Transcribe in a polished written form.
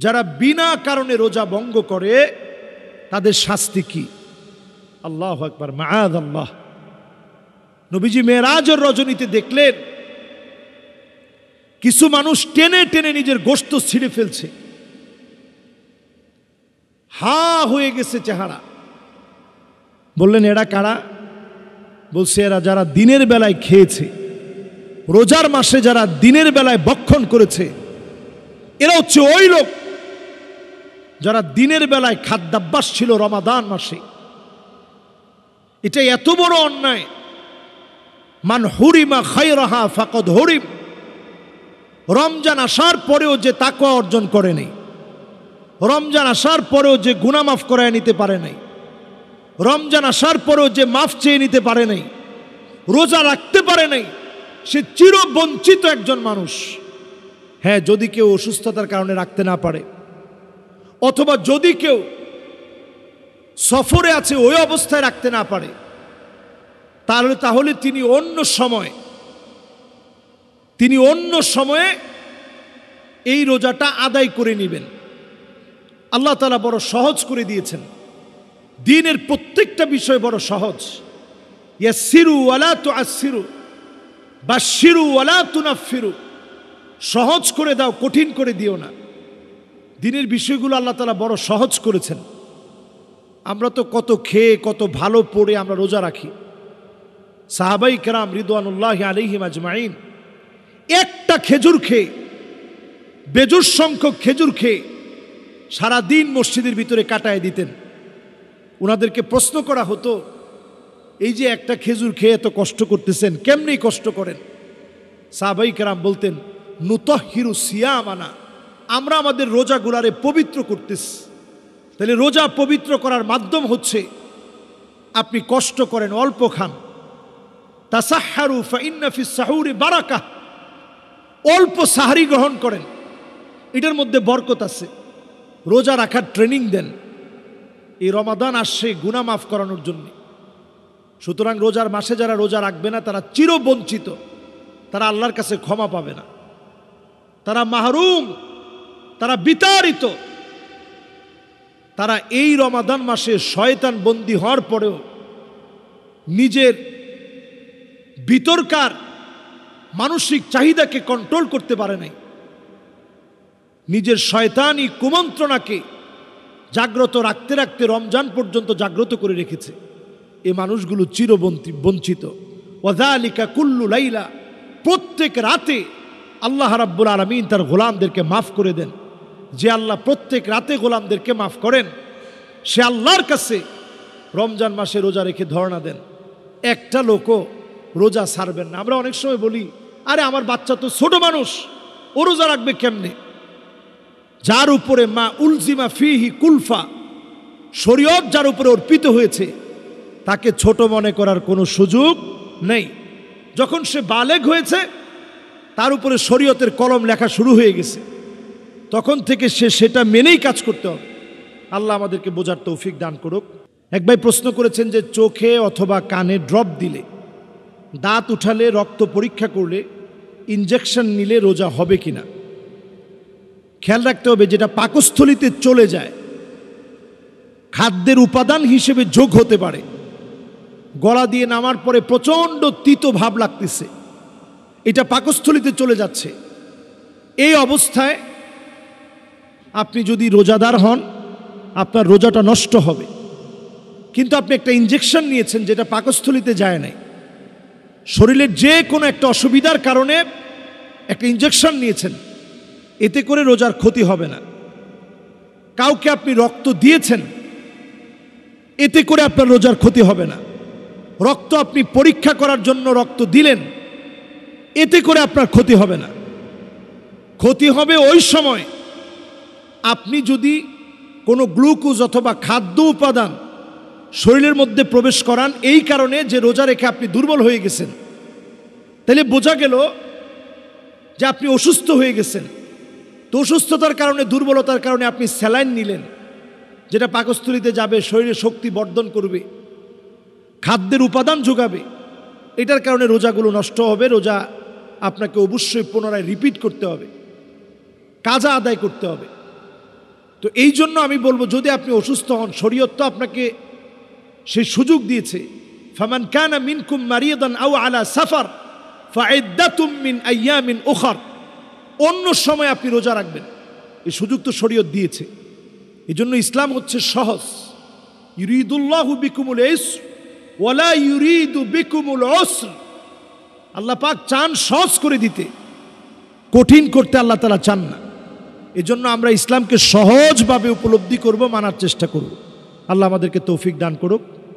যারা বিনা কারণে রোজা ভঙ্গ করে তাদের শাস্তি কি? আল্লাহু আকবার, মাআযাল্লাহ। নবীজি মেরাজের রজনীতে দেখলেন কিছু মানুষ টেনে টেনে নিজের গোশত ছিঁড়ে ফেলছে, হা হয়ে গেছে চেহারা। বললেন এরা কারা? বলছে এরা যারা দিনের বেলায় খেয়েছে, রোজার মাসে যারা দিনের বেলায় ভক্ষণ করেছে, এরা হচ্ছে ওই লোক যারা দিনের বেলায় খাদ্যাভ্যাস ছিল রমাদান মাসে। এটা এত বড় অন্যায়। মান হুরিমা খায়রাহা ফাকাদ হুরিম। রমজান আসার পরেও যে তাকওয়া অর্জন করে নাই, রমজান আসার পরেও যে গুনাহ মাফ করায় নিতে পারে নাই, রমজান আসার পরেও যে মাফ চেয়ে নিতে পারে নাই, রোজা রাখতে পারে নাই, সে চিরবঞ্চিত একজন মানুষ। হ্যাঁ, যদি কেউ অসুস্থতার কারণে রাখতে না পারে, অথবা যদি কেউ সফরে আছে ওই অবস্থায় রাখতে না পারে, তাহলে তিনি অন্য সময়ে এই রোজাটা আদায় করে নেবেন। আল্লাহ তাআলা বড় সহজ করে দিয়েছেন। দ্বীনের প্রত্যেকটা বিষয় বড় সহজ। ইয়াসসিরু ওয়ালা তুআসসিরু, বাশশিরু ওয়ালা তুনাফফিরু। সহজ করে দাও, কঠিন করে দিও না। দ্বীনের বিষয়গুলো আল্লাহ তাআলা বড় সহজ করেছেন। আমরা তো কত খেয়ে কত ভালো পড়ে আমরা রোজা রাখি। সাহাবাই কেরাম রিদওয়ানুল্লাহি আলাইহিম আজমাইন একটা খেজুর খেয়ে, বেজুর সংখ্যক খেজুর খেয়ে সারাদিন মসজিদের ভিতরে কাটায় দিতেন। ওনাদেরকে প্রশ্ন করা হতো, এই যে একটা খেজুর খেয়ে এত কষ্ট করতেছেন, কেমনি কষ্ট করেন? সাহাবাই কেরাম বলতেন, নুতাহহিরু সিয়ামানা, আমরা আমাদের রোজাগুলারে পবিত্র করতেছি। তাহলে রোজা পবিত্র করার মাধ্যম হচ্ছে আপনি কষ্ট করেন, অল্প খান। তাসাহহারু ফাইন্না ফিস সাহুরি বারাকাহ, অল্প সাহারি গ্রহণ করেন, এটার মধ্যে বরকত আছে। রোজা রাখার ট্রেনিং দেন। এই রমাদান আসছে গুনাহ মাফ করানোর জন্য। সুতরাং রোজার মাসে যারা রোজা রাখবে না তারা চিরবঞ্চিত, তারা আল্লাহর কাছে ক্ষমা পাবে না, তারা মাহরুম, তারা বিতাড়িত। তারা এই রমাদান মাসে শয়তান বন্দী হওয়ার পরেও নিজের ভিতরকার মানসিক চাহিদাকে কন্ট্রোল করতে পারে নাই, নিজের শয়তানি কুমন্ত্রণাকে জাগ্রত রাখতে রাখতে রমজান পর্যন্ত জাগ্রত করে রেখেছে। এই মানুষগুলো চিরবঞ্চিত। ওয়াযালিকা কুল্লু লাইলা, প্রত্যেক রাতে আল্লাহ রাব্বুল আলামিন তার গোলামদেরকে মাফ করে দেন। যে আল্লাহ প্রত্যেক রাতে গোলামদেরকে মাফ করেন, সে আল্লাহর কাছে রমজান মাসে রোজা রেখে ধর্ণা দেন। একটা লোকও রোজা ছাড়বেন না। আমরা অনেক সময় বলি, আরে আমার বাচ্চা তো ছোট মানুষ, ও রোজা রাখবে কেমনে? যার উপরে মা উলজিমা ফিহি কুলফা, শরীয়ত যার উপরে অর্পিত হয়েছে, তাকে ছোট মনে করার কোনো সুযোগ নেই। যখন সে বালেগ হয়েছে, তার উপরে শরীয়তের কলম লেখা শুরু হয়ে গেছে, তখন থেকে সে সেটা মেনেই কাজ করতে হবে। আল্লাহ আমাদেরকে বোঝার তৌফিক দান করুক। এক ভাই প্রশ্ন করেছেন যে চোখে অথবা কানে ড্রপ দিলে, দাঁত উঠালে, রক্ত পরীক্ষা করলে, ইনজেকশন নিলে রোজা হবে কিনা। খেয়াল রাখতে হবে, যেটা পাকস্থলিতে চলে যায়, খাদ্যের উপাদান হিসেবে যোগ হতে পারে। গলা দিয়ে নামার পরে প্রচণ্ড তিতো ভাব লাগতেছে, এটা পাকস্থলিতে চলে যাচ্ছে। এই অবস্থায় আপনি যদি রোজাদার হন, আপনার রোজাটা নষ্ট হবে। কিন্তু আপনি একটা ইনজেকশন নিয়েছেন যেটা পাকস্থলিতে যায় নাই, শরীরের যে কোনো একটা অসুবিধার কারণে একটা ইনজেকশন নিয়েছেন, এতে করে রোজার ক্ষতি হবে না। কাউকে আপনি রক্ত দিয়েছেন, এতে করে আপনার রোজার ক্ষতি হবে না। রক্ত আপনি পরীক্ষা করার জন্য রক্ত দিলেন, এতে করে আপনার ক্ষতি হবে না। ক্ষতি হবে ওই সময় আপনি যদি কোনো গ্লুকোজ অথবা খাদ্য উপাদান শরীরের মধ্যে প্রবেশ করান, এই কারণে যে রোজা রেখে আপনি দুর্বল হয়ে গেছেন। তাহলে বোঝা গেল যে আপনি অসুস্থ হয়ে গেছেন। তো অসুস্থতার কারণে, দুর্বলতার কারণে আপনি স্যালাইন নিলেন, যেটা পাকস্থলিতে যাবে, শরীরে শক্তি বর্ধন করবে, খাদ্যের উপাদান যোগাবে। এটার কারণে রোজাগুলো নষ্ট হবে। রোজা আপনাকে অবশ্যই পুনরায় রিপিট করতে হবে, কাজা আদায় করতে হবে। তো এই জন্য আমি বলবো, যদি আপনি অসুস্থ হন, শরীয়ত তো আপনাকে সেই সুযোগ দিয়েছে, ফামান কানা মিনকুম মারিয়াদান আও আলা সাফার ফাইদ্দাতুম মিন আইয়ামিন উখার, অন্য সময় আপনি রোজা রাখবেন, এই সুযোগ তো শরীয়ত দিয়েছে। এই জন্য ইসলাম হচ্ছে সহজ। ইউরিদুল্লাহু বিকুমুল ইসর ওয়ালা ইউরিদু বিকুমুল উসর, আল্লাহ পাক চান সহজ করে দিতে, কঠিন করতে আল্লাহ তাআলা চান না। এজন্য আমরা ইসলামকে সহজভাবে উপলব্ধি করব, মানার চেষ্টা করব। আল্লাহ আমাদেরকে তৌফিক দান করুক।